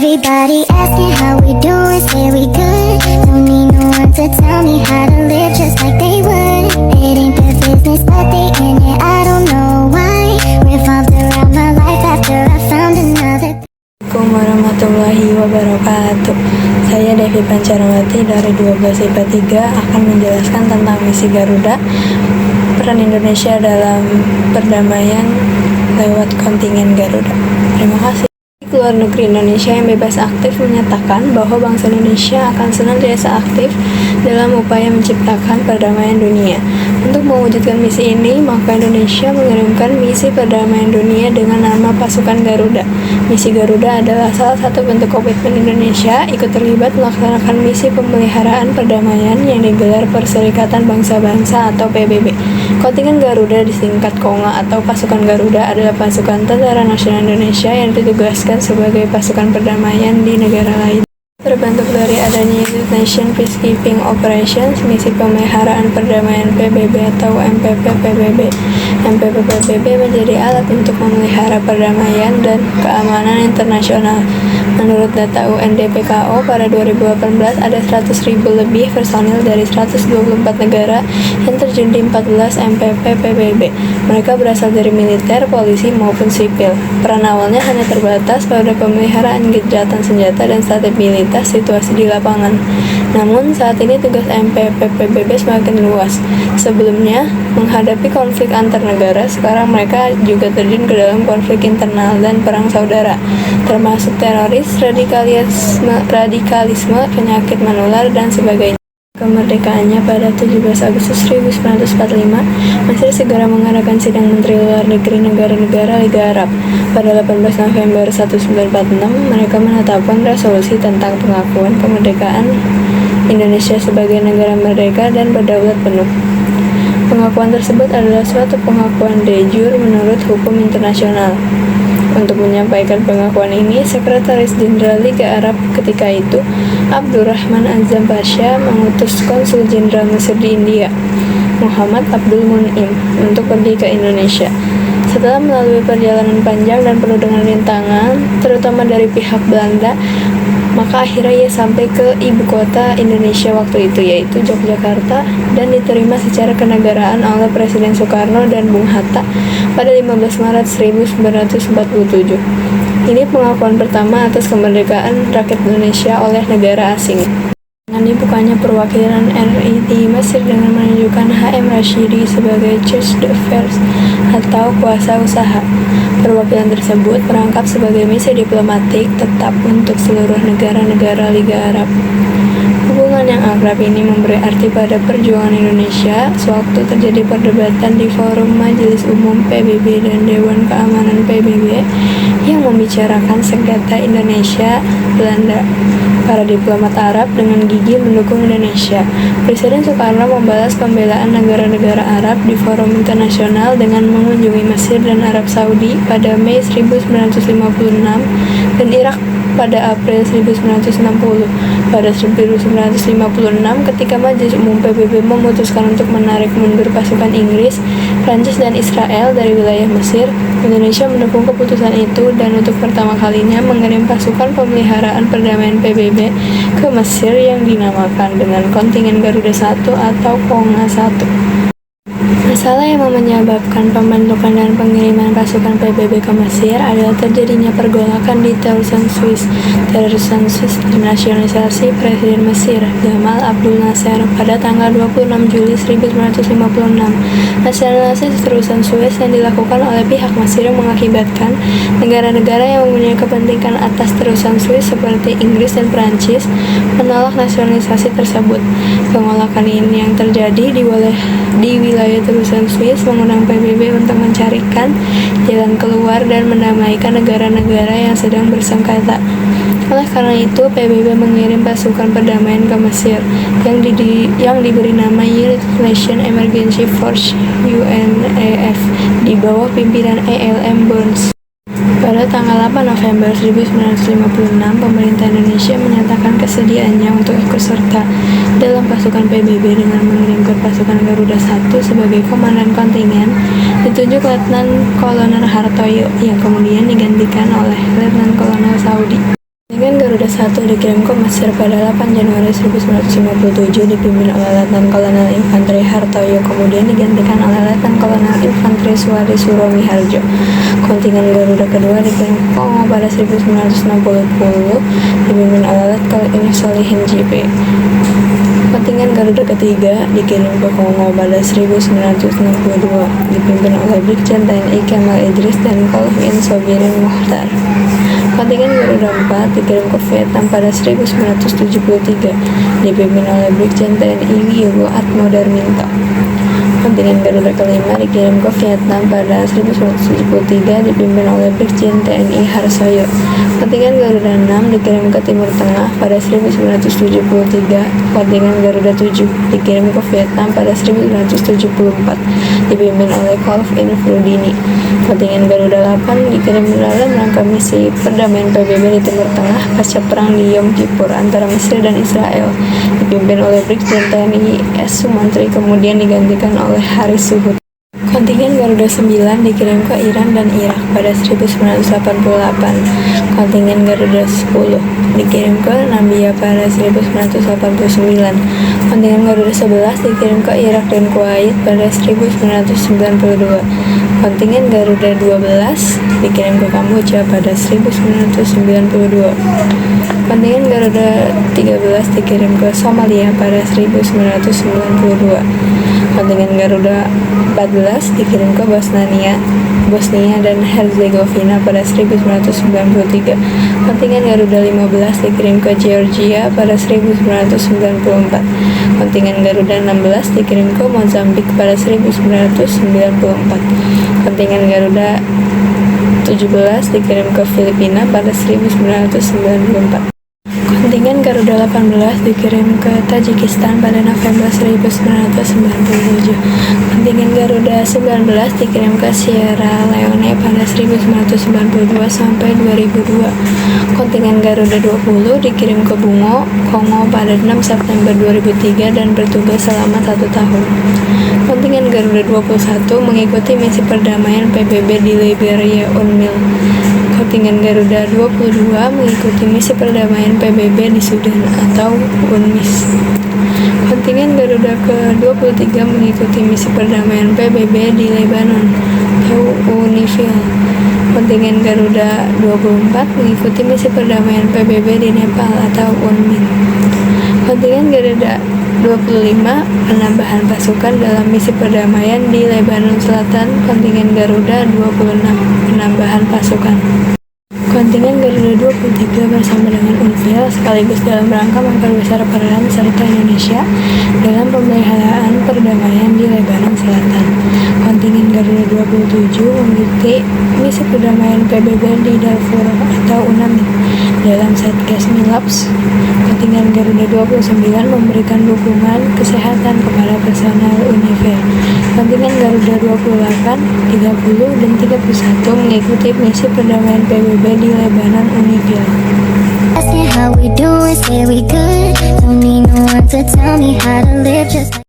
Everybody asking how we doing, say we good. Don't need no one to tell me how to live just like they would. It ain't their business, but they in it, I don't know why. Revolved around my life after I found another. Assalamualaikum warahmatullahi wabarakatuh. Saya Devi Pancarawati dari 12 IPA 3 akan menjelaskan tentang misi Garuda, peran Indonesia dalam perdamaian lewat kontingen Garuda. Terima kasih. Luar negeri Indonesia yang bebas aktif menyatakan bahwa bangsa Indonesia akan senantiasa aktif dalam upaya menciptakan perdamaian dunia. Untuk mewujudkan misi ini, maka Indonesia mengirimkan misi perdamaian dunia dengan nama Pasukan Garuda. Misi Garuda adalah salah satu bentuk komitmen Indonesia ikut terlibat melaksanakan misi pemeliharaan perdamaian yang digelar Perserikatan Bangsa-Bangsa atau PBB. Kontingen Garuda disingkat KONGA atau Pasukan Garuda adalah pasukan Tentara Nasional Indonesia yang ditugaskan sebagai pasukan perdamaian di negara lain. Terbentuk dari adanya United Nations Peacekeeping Operations, misi pemeliharaan perdamaian PBB atau MPP-PBB. MPP-PBB menjadi alat untuk memelihara perdamaian dan keamanan internasional. Menurut data UNDPKO, pada 2018 ada 100.000 lebih personil dari 124 negara yang terjun di 14 MPP-PBB. Mereka berasal dari militer, polisi, maupun sipil. Peran awalnya hanya terbatas pada pemeliharaan gencatan senjata dan stabilitas situasi di lapangan. Namun, saat ini tugas MPP-PBB semakin luas. Sebelumnya, menghadapi konflik antar negara, sekarang mereka juga terjun ke dalam konflik internal dan perang saudara, termasuk teroris, radikalisme, penyakit menular, dan sebagainya. Kemerdekaannya pada 17 Agustus 1945, Mesir segera mengadakan sidang Menteri Luar Negeri negara-negara Liga Arab. Pada 18 November 1946, mereka menetapkan resolusi tentang pengakuan kemerdekaan Indonesia sebagai negara merdeka dan berdaulat penuh. Pengakuan tersebut adalah suatu pengakuan de jure menurut hukum internasional. Untuk menyampaikan pengakuan ini, Sekretaris Jenderal Liga Arab ketika itu, Abdurrahman Azam Pasha, mengutus Konsul Jenderal Mesir di India, Muhammad Abdul Mun'im, untuk pergi ke Indonesia. Setelah melalui perjalanan panjang dan penuh dengan rintangan, terutama dari pihak Belanda, maka akhirnya ia sampai ke ibu kota Indonesia waktu itu, yaitu Yogyakarta, dan diterima secara kenegaraan oleh Presiden Soekarno dan Bung Hatta pada 15 Maret 1947. Ini pengakuan pertama atas kemerdekaan rakyat Indonesia oleh negara asing. Dengan dibukanya perwakilan RI di Mesir dengan menunjukkan HM Rashidi sebagai Chef d'Affaires atau kuasa usaha. Perwakilan tersebut merangkap sebagai misi diplomatik tetap untuk seluruh negara-negara Liga Arab. Hubungan yang akrab ini memberi arti pada perjuangan Indonesia sewaktu terjadi perdebatan di Forum Majelis Umum PBB dan Dewan Keamanan PBB yang membicarakan sengketa Indonesia-Belanda. Para diplomat Arab dengan gigih mendukung Indonesia. Presiden Soekarno membalas pembelaan negara-negara Arab di forum internasional dengan mengunjungi Mesir dan Arab Saudi pada Mei 1956 dan Irak pada April 1960. Pada 1956, ketika Majelis Umum PBB memutuskan untuk menarik mundur pasukan Inggris, Prancis, dan Israel dari wilayah Mesir, Indonesia mendukung keputusan itu dan untuk pertama kalinya mengirim pasukan pemeliharaan perdamaian PBB ke Mesir yang dinamakan dengan Kontingen Garuda I atau KONGA I. Masalah yang menyebabkan pembentukan dan pengiriman pasukan PBB ke Mesir adalah terjadinya pergolakan di Terusan Swiss. Terusan Swiss dinasionalisasi Presiden Mesir, Gamal Abdul Nasser, pada tanggal 26 Juli 1956. Nasionalisasi Terusan Swiss yang dilakukan oleh pihak Mesir mengakibatkan negara-negara yang mempunyai kepentingan atas Terusan Swiss seperti Inggris dan Prancis menolak nasionalisasi tersebut. Pengolakan ini yang terjadi di wilayah Terusan Swiss mengundang PBB untuk mencarikan jalan keluar dan mendamaikan negara-negara yang sedang bersengketa. Oleh karena itu, PBB mengirim pasukan perdamaian ke Mesir yang diberi nama United Nations Emergency Force UNEF di bawah pimpinan ELM Burns. Pada tanggal 8 November 1956, pemerintah Indonesia menyatakan kesediaannya untuk ikut serta dalam pasukan PBB dengan mengirimkan pasukan Garuda I sebagai komandan kontingen, ditunjuk Letnan Kolonel Hartoyo yang kemudian digantikan oleh Letnan Kolonel Saudi. Dengan Garuda 1 dikirim ke Mesir pada 8 Januari 1957 dipimpin oleh Letnan Kolonel Infanteri Hartoyo, kemudian digantikan oleh Letnan Kolonel Infanteri Suwadi Suromi Harjo. Kontingen Garuda kedua dikirim ke Kongo pada 1960 dipimpin oleh Letkol Ines Solihin JP. Kontingen Garuda ketiga dikirim ke Kongo pada 1962 dipimpin oleh Brigjen TNI Kemal Idris dan Kolvin Sobirin Mokhtar. Kontingen Garuda 4 dikirim ke Vietnam pada 1973 dipimpin oleh Brigjen TNI Wiyogo Atmo Darminto. Kontingen Garuda kelima dikirim ke Vietnam pada 1973 dipimpin oleh Brigjen TNI Harsoyo. Kontingen Garuda 6 dikirim ke Timur Tengah pada 1973. Kontingen Garuda 7 dikirim ke Vietnam pada 1974 dipimpin oleh Kolf Infrudini. Kontingen Garuda 8 dikirim dalam rangka misi perdamaian PBB di Timur Tengah pasca perang di Yom Kippur antara Mesir dan Israel dipimpin oleh Brigjen TNI S. Sumantri, kemudian digantikan oleh Haris Suhud. Kontingen Garuda 9 dikirim ke Iran dan Irak pada 1988. Kontingen Garuda 10 dikirim ke Namibia pada 1989. Kontingen Garuda 11 dikirim ke Irak dan Kuwait pada 1992. Kontingen Garuda 12 dikirim ke Kamboja pada 1992. Kontingen Garuda 13 dikirim ke Somalia pada 1992. Kontingen Garuda 14 dikirim ke Bosnia dan Herzegovina pada 1993. Kontingen Garuda 15 dikirim ke Georgia pada 1994. Kontingen Garuda 16 dikirim ke Mozambik pada 1994. Kontingen Garuda 17 dikirim ke Filipina pada 1994. Kontingen Garuda 18 dikirim ke Tajikistan pada November 1997. Kontingen Garuda 19 dikirim ke Sierra Leone pada 1992 sampai 2002. Kontingen Garuda 20 dikirim ke Bungo, Kongo pada 6 September 2003 dan bertugas selama 1 tahun. Kontingen Garuda 21 mengikuti misi perdamaian PBB di Liberia UNMIL. Kontingen Garuda 22 mengikuti misi perdamaian PBB di Sudan atau UNMIS. Kontingen Garuda ke-23 mengikuti misi perdamaian PBB di Lebanon atau UNIFIL. Kontingen Garuda 24 mengikuti misi perdamaian PBB di Nepal atau UNMIN. Kontingen Garuda 25 penambahan pasukan dalam misi perdamaian di Lebanon Selatan. Kontingen Garuda 26 penambahan pasukan. Kontingen Garuda 23 bersama dengan UNIFIL sekaligus dalam rangka memperbesar peran serta Indonesia dalam pemeliharaan perdamaian di Lebanon Selatan. Kontingen Garuda 27 mengikuti misi perdamaian PBB di Darfur atau UNAMID dalam Satgas MILOPS. Kontingen Garuda 29 memberikan dukungan kesehatan kepada personel UNIFIL. Kontingen Garuda 28, 30, dan 31 mengikuti misi perdamaian PBB di Lebanon UNIFIL. Asking how we doing, say we good. Don't need no one to tell me how to live just like